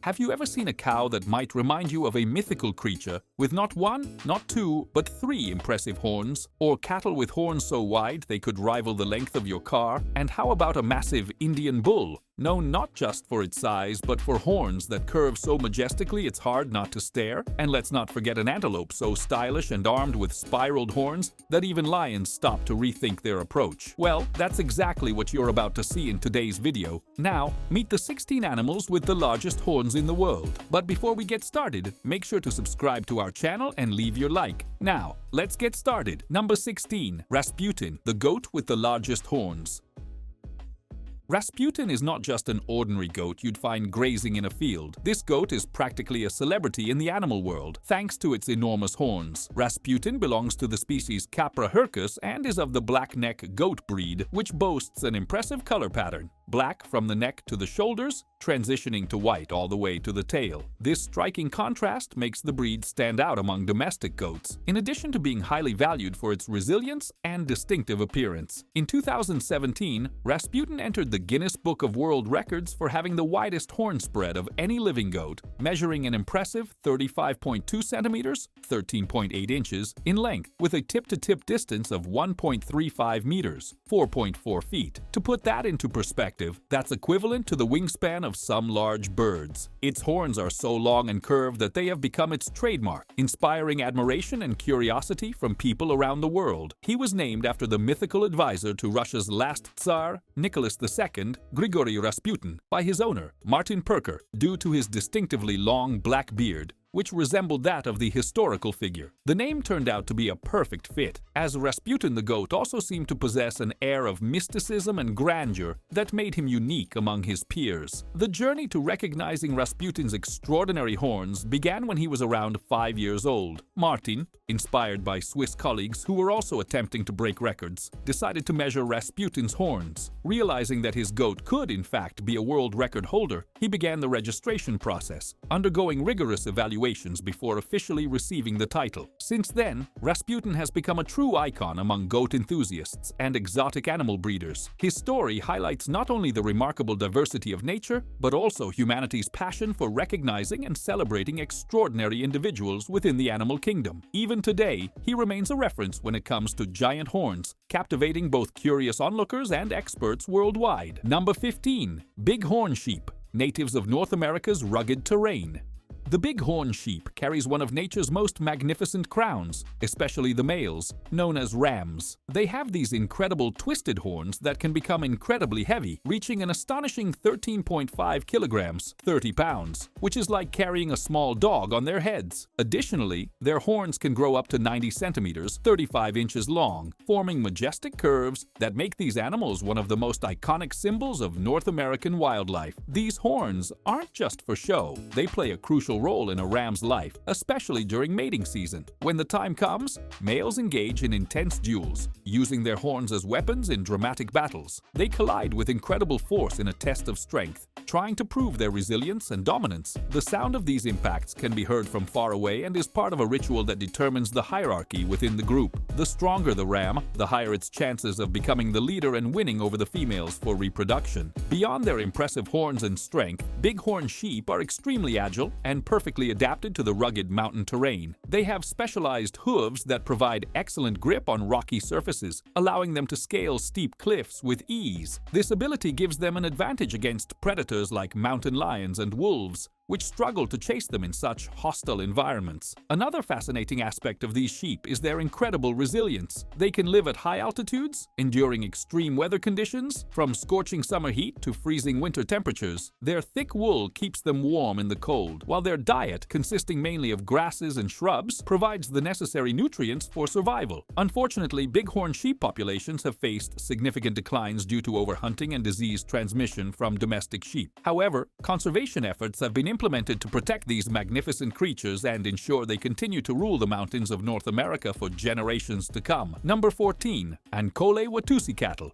Have you ever seen a cow that might remind you of a mythical creature with not one, not two, but three impressive horns? Or cattle with horns so wide they could rival the length of your car? And how about a massive Indian bull? Known not just for its size, but for horns that curve so majestically it's hard not to stare? And let's not forget an antelope so stylish and armed with spiraled horns that even lions stop to rethink their approach. Well, that's exactly what you're about to see in today's video. Now, meet the 16 animals with the largest horns in the world. But before we get started, make sure to subscribe to our channel and leave your like. Now, let's get started. Number 16. Rasputin, the goat with the largest horns. Rasputin is not just an ordinary goat you'd find grazing in a field. This goat is practically a celebrity in the animal world, thanks to its enormous horns. Rasputin belongs to the species Capra hircus and is of the black-neck goat breed, which boasts an impressive color pattern. Black from the neck to the shoulders, transitioning to white all the way to the tail. This striking contrast makes the breed stand out among domestic goats, in addition to being highly valued for its resilience and distinctive appearance. In 2017, Rasputin entered the Guinness Book of World Records for having the widest horn spread of any living goat, measuring an impressive 35.2 centimeters, 13.8 inches, in length, with a tip-to-tip distance of 1.35 meters, 4.4 feet. To put that into perspective, that's equivalent to the wingspan of some large birds. Its horns are so long and curved that they have become its trademark, inspiring admiration and curiosity from people around the world. He was named after the mythical advisor to Russia's last Tsar, Nicholas II, Grigory Rasputin, by his owner, Martin Perker, due to his distinctively long black beard, which resembled that of the historical figure. The name turned out to be a perfect fit, as Rasputin the goat also seemed to possess an air of mysticism and grandeur that made him unique among his peers. The journey to recognizing Rasputin's extraordinary horns began when he was around 5 years old. Martin, inspired by Swiss colleagues who were also attempting to break records, decided to measure Rasputin's horns. Realizing that his goat could, in fact, be a world record holder, he began the registration process, undergoing rigorous evaluations before officially receiving the title. Since then, Rasputin has become a true icon among goat enthusiasts and exotic animal breeders. His story highlights not only the remarkable diversity of nature, but also humanity's passion for recognizing and celebrating extraordinary individuals within the animal kingdom. Even today, he remains a reference when it comes to giant horns, captivating both curious onlookers and experts worldwide. Number 15. Bighorn sheep, natives of North America's rugged terrain. The bighorn sheep carries one of nature's most magnificent crowns, especially the males, known as rams. They have these incredible twisted horns that can become incredibly heavy, reaching an astonishing 13.5 kilograms, 30 pounds, which is like carrying a small dog on their heads. Additionally, their horns can grow up to 90 centimeters, 35 inches long, forming majestic curves that make these animals one of the most iconic symbols of North American wildlife. These horns aren't just for show. They play a crucial role in a ram's life, especially during mating season. When the time comes, males engage in intense duels, using their horns as weapons in dramatic battles. They collide with incredible force in a test of strength, trying to prove their resilience and dominance. The sound of these impacts can be heard from far away and is part of a ritual that determines the hierarchy within the group. The stronger the ram, the higher its chances of becoming the leader and winning over the females for reproduction. Beyond their impressive horns and strength, bighorn sheep are extremely agile and perfectly adapted to the rugged mountain terrain. They have specialized hooves that provide excellent grip on rocky surfaces, allowing them to scale steep cliffs with ease. This ability gives them an advantage against predators like mountain lions and wolves, which struggle to chase them in such hostile environments. Another fascinating aspect of these sheep is their incredible resilience. They can live at high altitudes, enduring extreme weather conditions, from scorching summer heat to freezing winter temperatures. Their thick wool keeps them warm in the cold, while their diet, consisting mainly of grasses and shrubs, provides the necessary nutrients for survival. Unfortunately, bighorn sheep populations have faced significant declines due to overhunting and disease transmission from domestic sheep. However, conservation efforts have been implemented to protect these magnificent creatures and ensure they continue to rule the mountains of North America for generations to come. Number 14. Ankole Watusi cattle.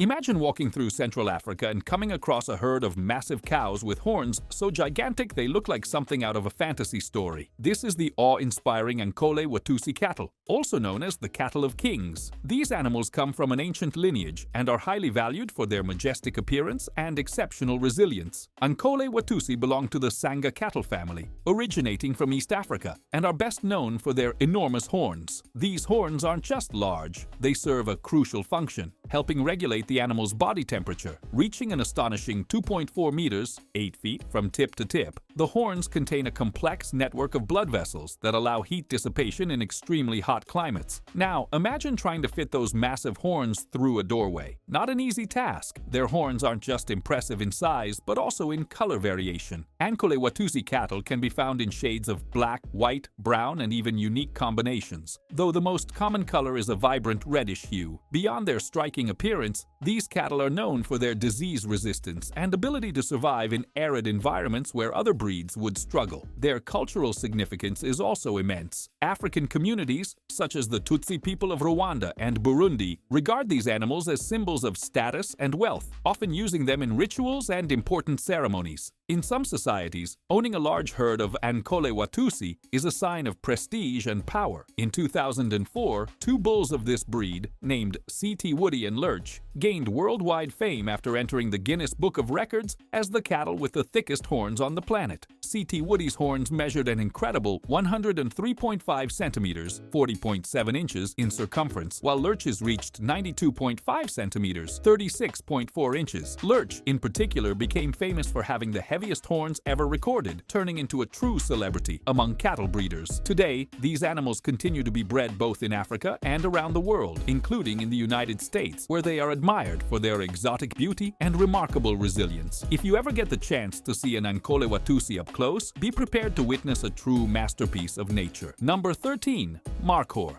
Imagine walking through Central Africa and coming across a herd of massive cows with horns so gigantic they look like something out of a fantasy story. This is the awe-inspiring Ankole Watusi cattle, also known as the cattle of kings. These animals come from an ancient lineage and are highly valued for their majestic appearance and exceptional resilience. Ankole Watusi belong to the Sanga cattle family, originating from East Africa, and are best known for their enormous horns. These horns aren't just large, they serve a crucial function, helping regulate the animal's body temperature, reaching an astonishing 2.4 meters, 8 feet, from tip to tip. The horns contain a complex network of blood vessels that allow heat dissipation in extremely hot climates. Now, imagine trying to fit those massive horns through a doorway. Not an easy task. Their horns aren't just impressive in size, but also in color variation. Ankole Watusi cattle can be found in shades of black, white, brown, and even unique combinations, though the most common color is a vibrant reddish hue. Beyond their striking appearance, these cattle are known for their disease resistance and ability to survive in arid environments where other breeds would struggle. Their cultural significance is also immense. African communities, such as the Tutsi people of Rwanda and Burundi, regard these animals as symbols of status and wealth, often using them in rituals and important ceremonies. In some societies, owning a large herd of Ankole Watusi is a sign of prestige and power. In 2004, two bulls of this breed, named C.T. Woody and Lurch, gained worldwide fame after entering the Guinness Book of Records as the cattle with the thickest horns on the planet. C.T. Woody's horns measured an incredible 103.5 centimeters, 40.7 inches in circumference, while Lurch's reached 92.5 centimeters, 36.4 inches. Lurch, in particular, became famous for having the heaviest horns ever recorded, turning into a true celebrity among cattle breeders. Today, these animals continue to be bred both in Africa and around the world, including in the United States, where they are admired for their exotic beauty and remarkable resilience. If you ever get the chance to see an Ankole Watusi up close, be prepared to witness a true masterpiece of nature. Number 13. Markhor.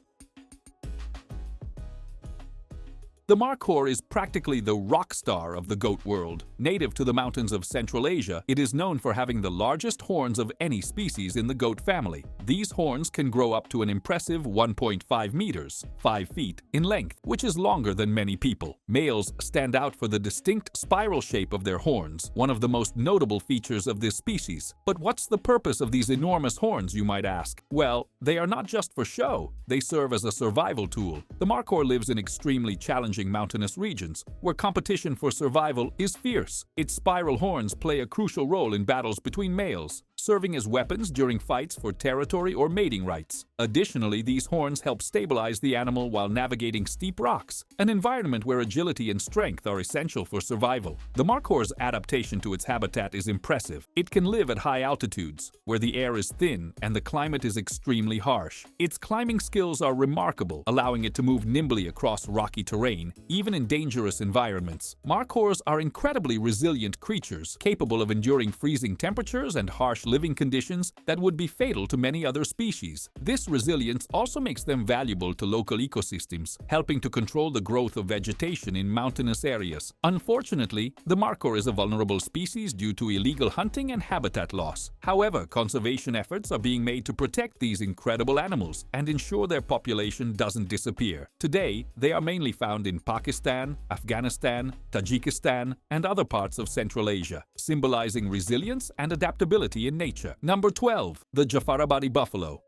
The markhor is practically the rock star of the goat world. Native to the mountains of Central Asia, it is known for having the largest horns of any species in the goat family. These horns can grow up to an impressive 1.5 meters, 5 feet, in length, which is longer than many people. Males stand out for the distinct spiral shape of their horns, one of the most notable features of this species. But what's the purpose of these enormous horns, you might ask? Well, they are not just for show. They serve as a survival tool. The markhor lives in extremely challenging mountainous regions, where competition for survival is fierce. Its spiral horns play a crucial role in battles between males, serving as weapons during fights for territory or mating rights. Additionally, these horns help stabilize the animal while navigating steep rocks, an environment where agility and strength are essential for survival. The markhor's adaptation to its habitat is impressive. It can live at high altitudes, where the air is thin and the climate is extremely harsh. Its climbing skills are remarkable, allowing it to move nimbly across rocky terrain, even in dangerous environments. Markhors are incredibly resilient creatures, capable of enduring freezing temperatures and harsh living conditions that would be fatal to many other species. This resilience also makes them valuable to local ecosystems, helping to control the growth of vegetation in mountainous areas. Unfortunately, the markhor is a vulnerable species due to illegal hunting and habitat loss. However, conservation efforts are being made to protect these incredible animals and ensure their population doesn't disappear. Today, they are mainly found in Pakistan, Afghanistan, Tajikistan, and other parts of Central Asia, symbolizing resilience and adaptability in nature. Number 12. The Jafarabadi buffalo.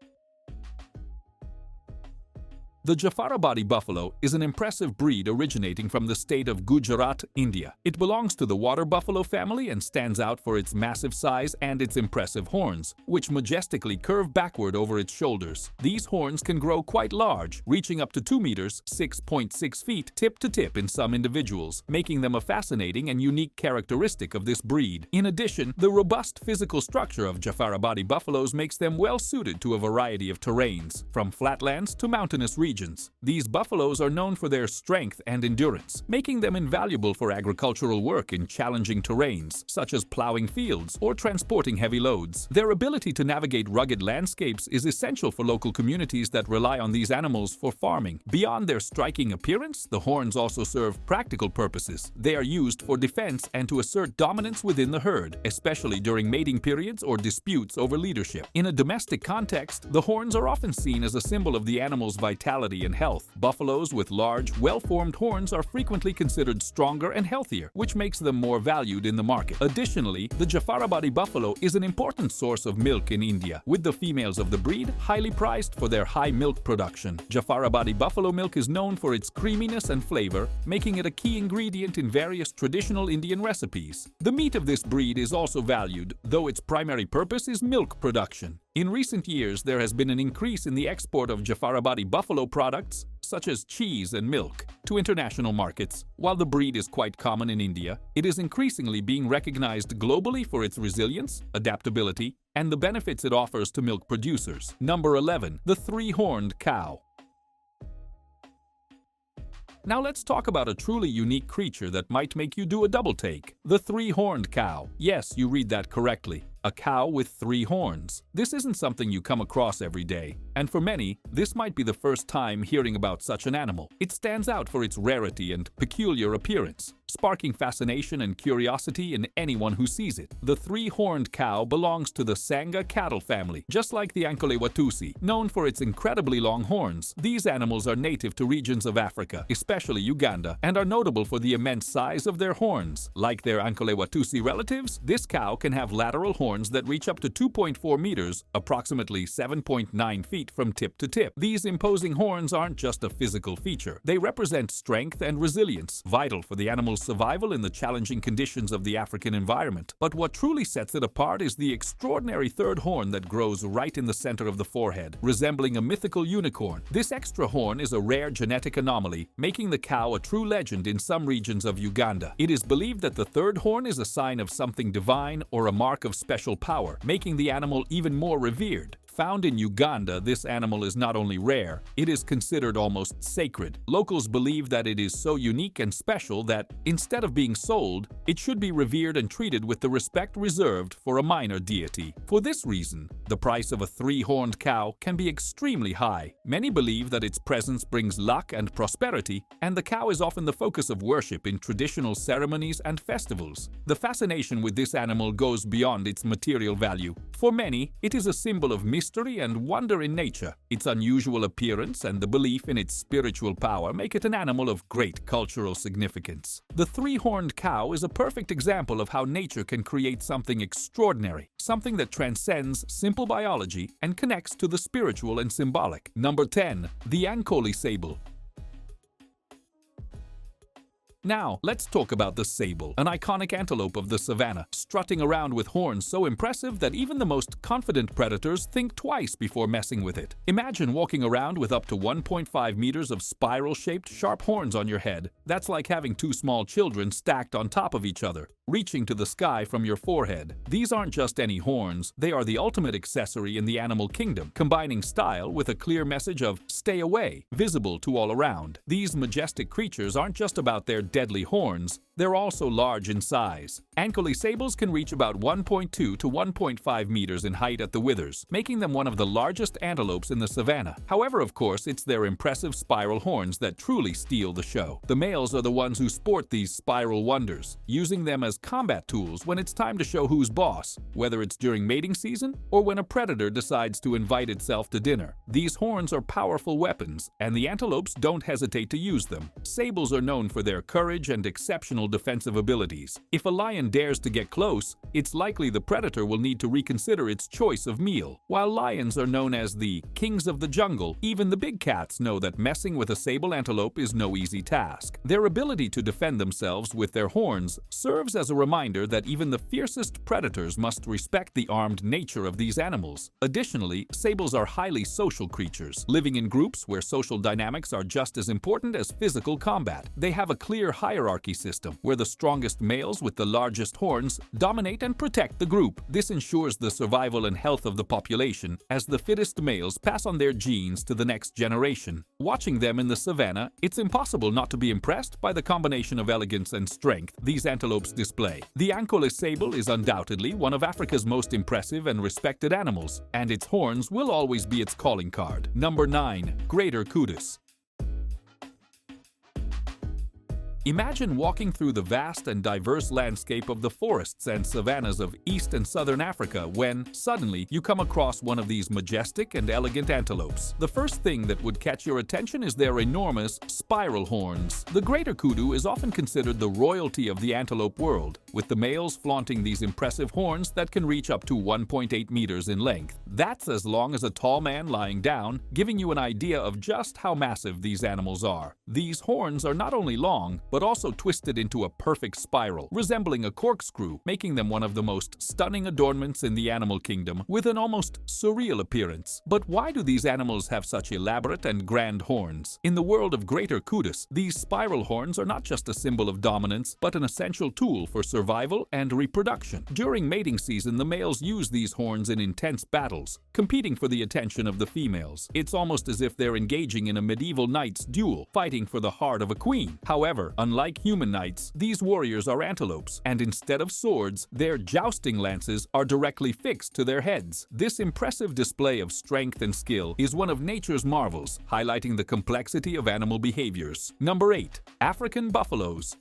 The Jafarabadi buffalo is an impressive breed originating from the state of Gujarat, India. It belongs to the water buffalo family and stands out for its massive size and its impressive horns, which majestically curve backward over its shoulders. These horns can grow quite large, reaching up to 2 meters, 6.6 feet, tip to tip in some individuals, making them a fascinating and unique characteristic of this breed. In addition, the robust physical structure of Jafarabadi buffaloes makes them well suited to a variety of terrains, from flatlands to mountainous regions. These buffaloes are known for their strength and endurance, making them invaluable for agricultural work in challenging terrains, such as plowing fields or transporting heavy loads. Their ability to navigate rugged landscapes is essential for local communities that rely on these animals for farming. Beyond their striking appearance, the horns also serve practical purposes. They are used for defense and to assert dominance within the herd, especially during mating periods or disputes over leadership. In a domestic context, the horns are often seen as a symbol of the animal's vitality vitality and health. Buffaloes with large, well-formed horns are frequently considered stronger and healthier, which makes them more valued in the market. Additionally, the Jafarabadi buffalo is an important source of milk in India, with the females of the breed highly prized for their high milk production. Jafarabadi buffalo milk is known for its creaminess and flavor, making it a key ingredient in various traditional Indian recipes. The meat of this breed is also valued, though its primary purpose is milk production. In recent years, there has been an increase in the export of Jafarabadi buffalo products, such as cheese and milk, to international markets. While the breed is quite common in India, it is increasingly being recognized globally for its resilience, adaptability, and the benefits it offers to milk producers. Number 11. The three-horned cow. Now let's talk about a truly unique creature that might make you do a double take. The three-horned cow. Yes, you read that correctly. A cow with 3 horns. This isn't something you come across every day, and for many, this might be the first time hearing about such an animal. It stands out for its rarity and peculiar appearance, sparking fascination and curiosity in anyone who sees it. The three-horned cow belongs to the Sangha cattle family, just like the Ankole Watusi, known for its incredibly long horns. These animals are native to regions of Africa, especially Uganda, and are notable for the immense size of their horns. Like their Ankole Watusi relatives, this cow can have lateral horns that reach up to 2.4 meters, approximately 7.9 feet from tip to tip. These imposing horns aren't just a physical feature. They represent strength and resilience, vital for the animal's survival in the challenging conditions of the African environment. But what truly sets it apart is the extraordinary third horn that grows right in the center of the forehead, resembling a mythical unicorn. This extra horn is a rare genetic anomaly, making the cow a true legend in some regions of Uganda. It is believed that the third horn is a sign of something divine or a mark of special power, making the animal even more revered. Found in Uganda, this animal is not only rare, it is considered almost sacred. Locals believe that it is so unique and special that, instead of being sold, it should be revered and treated with the respect reserved for a minor deity. For this reason, the price of a three-horned cow can be extremely high. Many believe that its presence brings luck and prosperity, and the cow is often the focus of worship in traditional ceremonies and festivals. The fascination with this animal goes beyond its material value. For many, it is a symbol of mystery and wonder in nature. Its unusual appearance and the belief in its spiritual power make it an animal of great cultural significance. The three-horned cow is a perfect example of how nature can create something extraordinary, something that transcends simple biology and connects to the spiritual and symbolic. Number 10. The Ankole sable. Now, let's talk about the sable, an iconic antelope of the savanna, strutting around with horns so impressive that even the most confident predators think twice before messing with it. Imagine walking around with up to 1.5 meters of spiral-shaped sharp horns on your head. That's like having 2 small children stacked on top of each other, reaching to the sky from your forehead. These aren't just any horns, they are the ultimate accessory in the animal kingdom, combining style with a clear message of "stay away," visible to all around. These majestic creatures aren't just about their deadly horns, they're also large in size. Ankole sables can reach about 1.2 to 1.5 meters in height at the withers, making them one of the largest antelopes in the savanna. However, of course, it's their impressive spiral horns that truly steal the show. The males are the ones who sport these spiral wonders, using them as combat tools when it's time to show who's boss, whether it's during mating season or when a predator decides to invite itself to dinner. These horns are powerful weapons, and the antelopes don't hesitate to use them. Sables are known for their courage and exceptional defensive abilities. If a lion dares to get close, it's likely the predator will need to reconsider its choice of meal. While lions are known as the kings of the jungle, even the big cats know that messing with a sable antelope is no easy task. Their ability to defend themselves with their horns serves as a reminder that even the fiercest predators must respect the armed nature of these animals. Additionally, sables are highly social creatures, living in groups where social dynamics are just as important as physical combat. They have a clear hierarchy system, where the strongest males with the largest horns dominate and protect the group. This ensures the survival and health of the population, as the fittest males pass on their genes to the next generation. Watching them in the savanna, it's impossible not to be impressed by the combination of elegance and strength these antelopes display. The Ankole sable is undoubtedly one of Africa's most impressive and respected animals, and its horns will always be its calling card. Number 9. Greater kudu. Imagine walking through the vast and diverse landscape of the forests and savannas of East and Southern Africa when, suddenly, you come across one of these majestic and elegant antelopes. The first thing that would catch your attention is their enormous spiral horns. The greater kudu is often considered the royalty of the antelope world, with the males flaunting these impressive horns that can reach up to 1.8 meters in length. That's as long as a tall man lying down, giving you an idea of just how massive these animals are. These horns are not only long, but also twisted into a perfect spiral, resembling a corkscrew, making them one of the most stunning adornments in the animal kingdom, with an almost surreal appearance. But why do these animals have such elaborate and grand horns? In the world of greater kudus, these spiral horns are not just a symbol of dominance, but an essential tool for survival and reproduction. During mating season, the males use these horns in intense battles, competing for the attention of the females. It's almost as if they're engaging in a medieval knight's duel, fighting for the heart of a queen. However, unlike human knights, these warriors are antelopes, and instead of swords, their jousting lances are directly fixed to their heads. This impressive display of strength and skill is one of nature's marvels, highlighting the complexity of animal behaviors. Number 8. African buffaloes.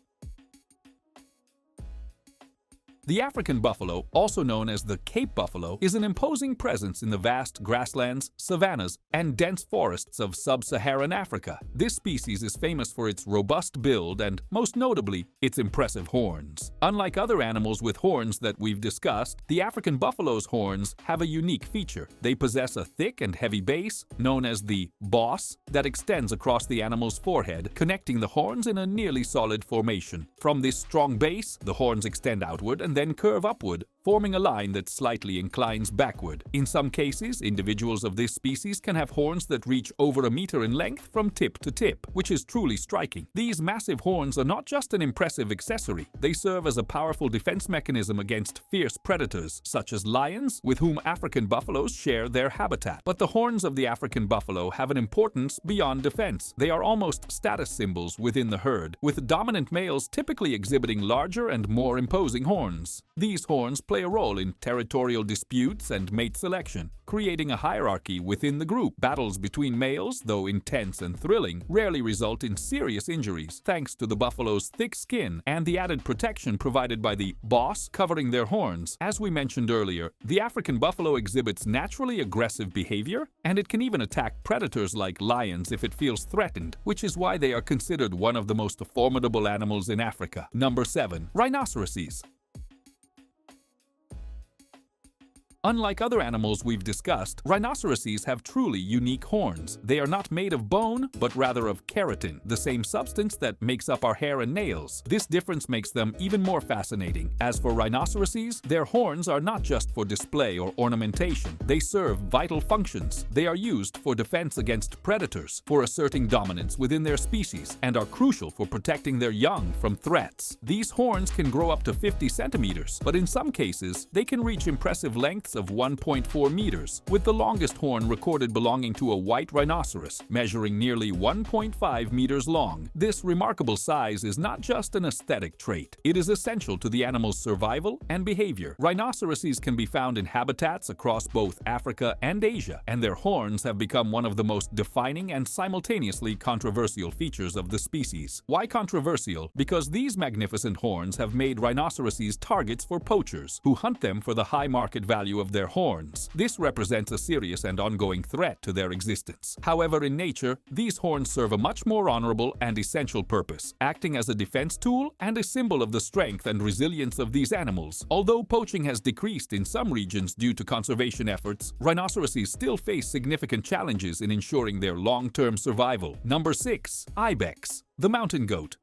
The African buffalo, also known as the Cape buffalo, is an imposing presence in the vast grasslands, savannas, and dense forests of sub-Saharan Africa. This species is famous for its robust build and, most notably, its impressive horns. Unlike other animals with horns that we've discussed, the African buffalo's horns have a unique feature. They possess a thick and heavy base, known as the boss, that extends across the animal's forehead, connecting the horns in a nearly solid formation. From this strong base, the horns extend outward and then curve upward, forming a line that slightly inclines backward. In some cases, individuals of this species can have horns that reach over a meter in length from tip to tip, which is truly striking. These massive horns are not just an impressive accessory, they serve as a powerful defense mechanism against fierce predators, such as lions, with whom African buffaloes share their habitat. But the horns of the African buffalo have an importance beyond defense. They are almost status symbols within the herd, with dominant males typically exhibiting larger and more imposing horns. These horns play a role in territorial disputes and mate selection, creating a hierarchy within the group. Battles between males, though intense and thrilling, rarely result in serious injuries, thanks to the buffalo's thick skin and the added protection provided by the boss covering their horns. As we mentioned earlier, the African buffalo exhibits naturally aggressive behavior, and it can even attack predators like lions if it feels threatened, which is why they are considered one of the most formidable animals in Africa. Number 7. Rhinoceroses. Unlike other animals we've discussed, rhinoceroses have truly unique horns. They are not made of bone, but rather of keratin, the same substance that makes up our hair and nails. This difference makes them even more fascinating. As for rhinoceroses, their horns are not just for display or ornamentation. They serve vital functions. They are used for defense against predators, for asserting dominance within their species, and are crucial for protecting their young from threats. These horns can grow up to 50 centimeters, but in some cases, they can reach impressive lengths of 1.4 meters, with the longest horn recorded belonging to a white rhinoceros, measuring nearly 1.5 meters long. This remarkable size is not just an aesthetic trait. It is essential to the animal's survival and behavior. Rhinoceroses can be found in habitats across both Africa and Asia, and their horns have become one of the most defining and simultaneously controversial features of the species. Why controversial? Because these magnificent horns have made rhinoceroses targets for poachers, who hunt them for the high market value of their horns. This represents a serious and ongoing threat to their existence. However, in nature, these horns serve a much more honorable and essential purpose, acting as a defense tool and a symbol of the strength and resilience of these animals. Although poaching has decreased in some regions due to conservation efforts, rhinoceroses still face significant challenges in ensuring their long-term survival. Number 6. Ibex, the mountain goat.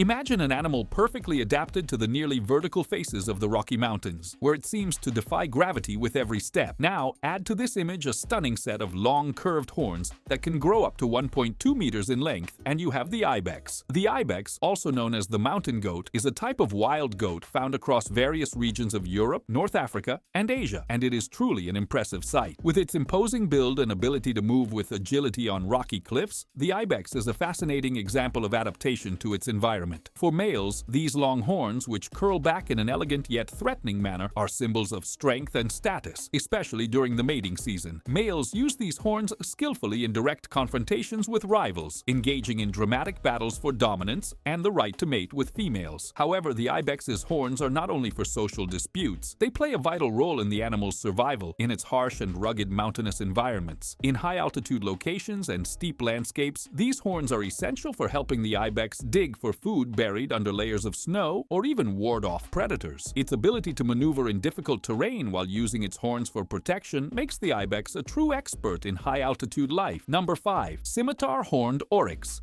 Imagine an animal perfectly adapted to the nearly vertical faces of the Rocky Mountains, where it seems to defy gravity with every step. Now, add to this image a stunning set of long, curved horns that can grow up to 1.2 meters in length, and you have the ibex. The ibex, also known as the mountain goat, is a type of wild goat found across various regions of Europe, North Africa, and Asia, and it is truly an impressive sight. With its imposing build and ability to move with agility on rocky cliffs, the ibex is a fascinating example of adaptation to its environment. environment. For males, these long horns, which curl back in an elegant yet threatening manner, are symbols of strength and status, especially during the mating season. Males use these horns skillfully in direct confrontations with rivals, engaging in dramatic battles for dominance and the right to mate with females. However, the ibex's horns are not only for social disputes, they play a vital role in the animal's survival in its harsh and rugged mountainous environments. In high-altitude locations and steep landscapes, these horns are essential for helping the ibex dig for food buried under layers of snow or even ward off predators. Its ability to maneuver in difficult terrain while using its horns for protection makes the ibex a true expert in high-altitude life. Number 5. Scimitar Horned Oryx.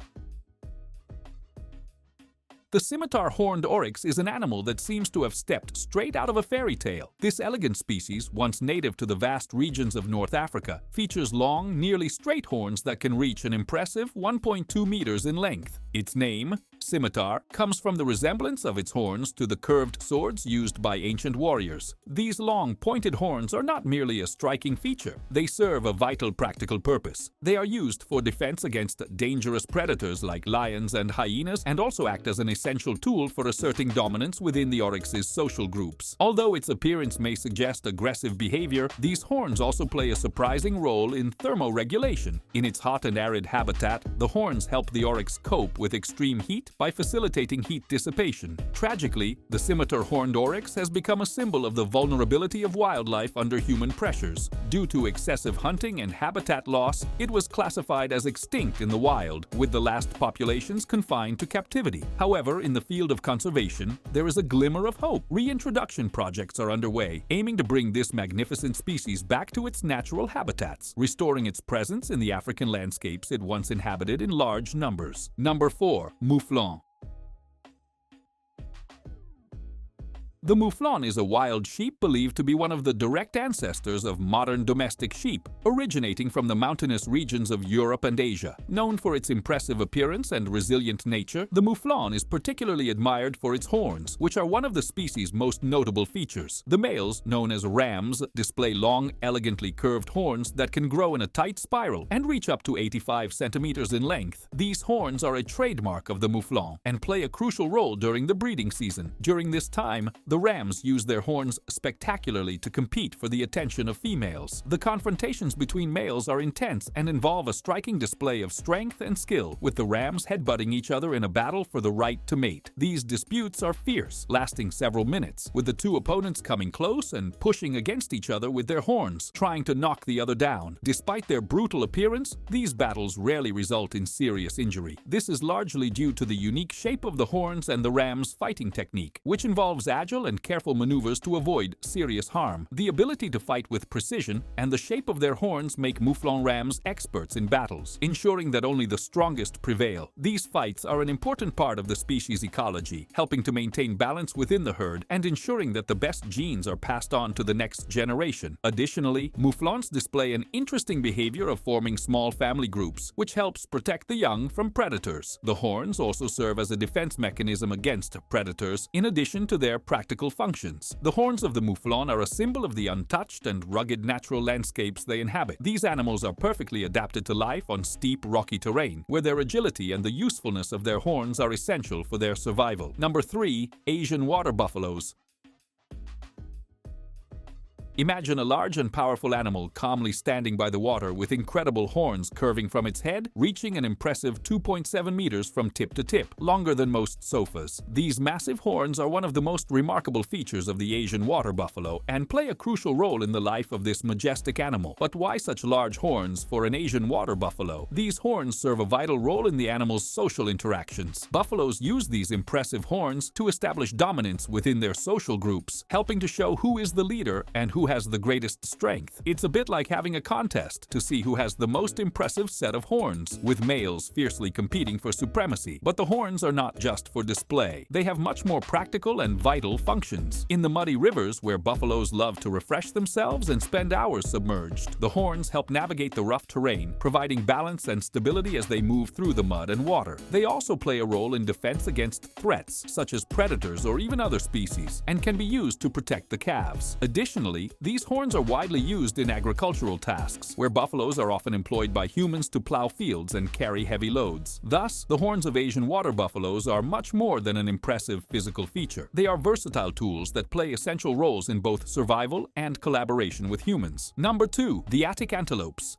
The scimitar horned oryx is an animal that seems to have stepped straight out of a fairy tale. This elegant species, once native to the vast regions of North Africa, features long, nearly straight horns that can reach an impressive 1.2 meters in length. Its name, scimitar, comes from the resemblance of its horns to the curved swords used by ancient warriors. These long, pointed horns are not merely a striking feature. They serve a vital practical purpose. They are used for defense against dangerous predators like lions and hyenas, and also act as an essential tool for asserting dominance within the oryx's social groups. Although its appearance may suggest aggressive behavior, these horns also play a surprising role in thermoregulation. In its hot and arid habitat, the horns help the oryx cope with extreme heat by facilitating heat dissipation. Tragically, the scimitar horned oryx has become a symbol of the vulnerability of wildlife under human pressures. Due to excessive hunting and habitat loss, it was classified as extinct in the wild, with the last populations confined to captivity. However, in the field of conservation, there is a glimmer of hope. Reintroduction projects are underway, aiming to bring this magnificent species back to its natural habitats, restoring its presence in the African landscapes it once inhabited in large numbers. Number 4. Mouflon. The mouflon is a wild sheep believed to be one of the direct ancestors of modern domestic sheep, originating from the mountainous regions of Europe and Asia. Known for its impressive appearance and resilient nature, the mouflon is particularly admired for its horns, which are one of the species' most notable features. The males, known as rams, display long, elegantly curved horns that can grow in a tight spiral and reach up to 85 centimeters in length. These horns are a trademark of the mouflon and play a crucial role during the breeding season. During this time, the rams use their horns spectacularly to compete for the attention of females. The confrontations between males are intense and involve a striking display of strength and skill, with the rams headbutting each other in a battle for the right to mate. These disputes are fierce, lasting several minutes, with the two opponents coming close and pushing against each other with their horns, trying to knock the other down. Despite their brutal appearance, these battles rarely result in serious injury. This is largely due to the unique shape of the horns and the ram's fighting technique, which involves agile and careful maneuvers to avoid serious harm. The ability to fight with precision and the shape of their horns make mouflon rams experts in battles, ensuring that only the strongest prevail. These fights are an important part of the species ecology, helping to maintain balance within the herd and ensuring that the best genes are passed on to the next generation. Additionally, mouflons display an interesting behavior of forming small family groups, which helps protect the young from predators. The horns also serve as a defense mechanism against predators, in addition to their practical functions. The horns of the mouflon are a symbol of the untouched and rugged natural landscapes they inhabit. These animals are perfectly adapted to life on steep, rocky terrain, where their agility and the usefulness of their horns are essential for their survival. Number 3. Asian water buffaloes. Imagine a large and powerful animal calmly standing by the water with incredible horns curving from its head, reaching an impressive 2.7 meters from tip to tip, longer than most sofas. These massive horns are one of the most remarkable features of the Asian water buffalo and play a crucial role in the life of this majestic animal. But why such large horns for an Asian water buffalo? These horns serve a vital role in the animal's social interactions. Buffaloes use these impressive horns to establish dominance within their social groups, helping to show who is the leader and who has the greatest strength. It's a bit like having a contest to see who has the most impressive set of horns, with males fiercely competing for supremacy. But the horns are not just for display. They have much more practical and vital functions. In the muddy rivers where buffaloes love to refresh themselves and spend hours submerged, the horns help navigate the rough terrain, providing balance and stability as they move through the mud and water. They also play a role in defense against threats, such as predators or even other species, and can be used to protect the calves. Additionally, These horns are widely used in agricultural tasks, where buffaloes are often employed by humans to plow fields and carry heavy loads. Thus, the horns of Asian water buffaloes are much more than an impressive physical feature. They are versatile tools that play essential roles in both survival and collaboration with humans. Number 2. The Attic antelopes.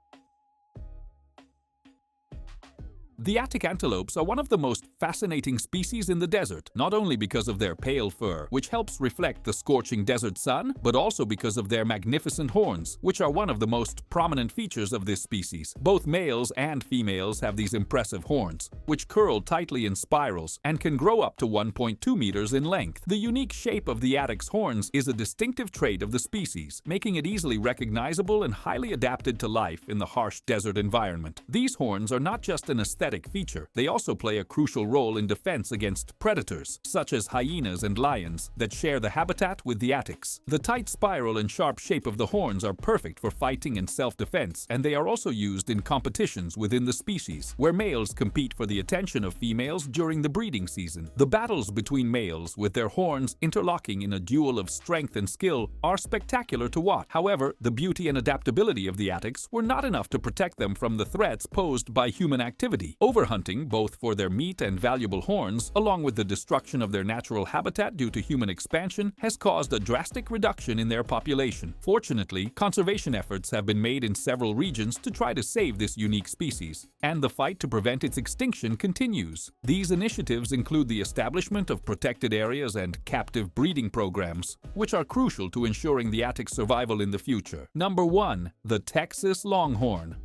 The Attic antelopes are one of the most fascinating species in the desert, not only because of their pale fur, which helps reflect the scorching desert sun, but also because of their magnificent horns, which are one of the most prominent features of this species. Both males and females have these impressive horns, which curl tightly in spirals and can grow up to 1.2 meters in length. The unique shape of the Attic's horns is a distinctive trait of the species, making it easily recognizable and highly adapted to life in the harsh desert environment. These horns are not just an aesthetic feature. They also play a crucial role in defense against predators, such as hyenas and lions, that share the habitat with the Attics. The tight spiral and sharp shape of the horns are perfect for fighting and self-defense, and they are also used in competitions within the species, where males compete for the attention of females during the breeding season. The battles between males, with their horns interlocking in a duel of strength and skill, are spectacular to watch. However, the beauty and adaptability of the Attics were not enough to protect them from the threats posed by human activity. Overhunting, both for their meat and valuable horns, along with the destruction of their natural habitat due to human expansion, has caused a drastic reduction in their population. Fortunately, conservation efforts have been made in several regions to try to save this unique species, and the fight to prevent its extinction continues. These initiatives include the establishment of protected areas and captive breeding programs, which are crucial to ensuring the Attic's survival in the future. Number 1. The Texas Longhorn.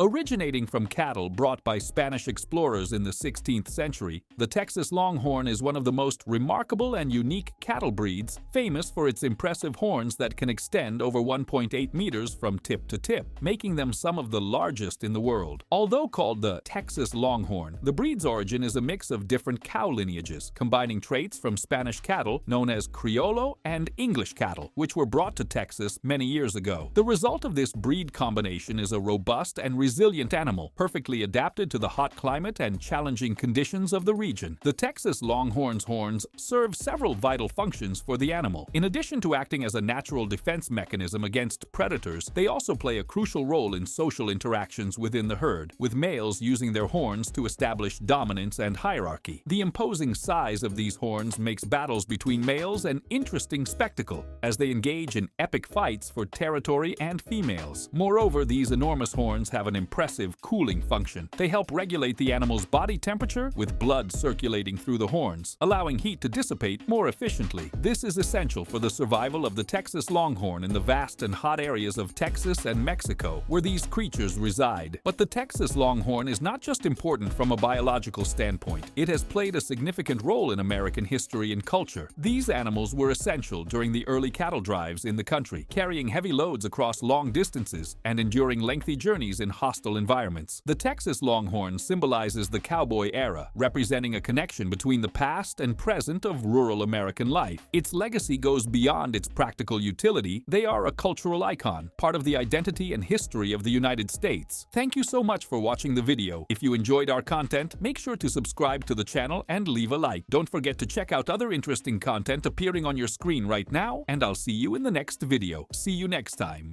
Originating from cattle brought by Spanish explorers in the 16th century, the Texas Longhorn is one of the most remarkable and unique cattle breeds, famous for its impressive horns that can extend over 1.8 meters from tip to tip, making them some of the largest in the world. Although called the Texas Longhorn, the breed's origin is a mix of different cow lineages, combining traits from Spanish cattle known as Criollo and English cattle, which were brought to Texas many years ago. The result of this breed combination is a robust and resilient animal, perfectly adapted to the hot climate and challenging conditions of the region. The Texas Longhorn's horns serve several vital functions for the animal. In addition to acting as a natural defense mechanism against predators, they also play a crucial role in social interactions within the herd, with males using their horns to establish dominance and hierarchy. The imposing size of these horns makes battles between males an interesting spectacle, as they engage in epic fights for territory and females. Moreover, these enormous horns have an impressive cooling function. They help regulate the animal's body temperature with blood circulating through the horns, allowing heat to dissipate more efficiently. This is essential for the survival of the Texas Longhorn in the vast and hot areas of Texas and Mexico, where these creatures reside. But the Texas Longhorn is not just important from a biological standpoint. It has played a significant role in American history and culture. These animals were essential during the early cattle drives in the country, carrying heavy loads across long distances and enduring lengthy journeys in hostile environments. The Texas Longhorn symbolizes the cowboy era, representing a connection between the past and present of rural American life. Its legacy goes beyond its practical utility. They are a cultural icon, part of the identity and history of the United States. Thank you so much for watching the video. If you enjoyed our content, make sure to subscribe to the channel and leave a like. Don't forget to check out other interesting content appearing on your screen right now, and I'll see you in the next video. See you next time.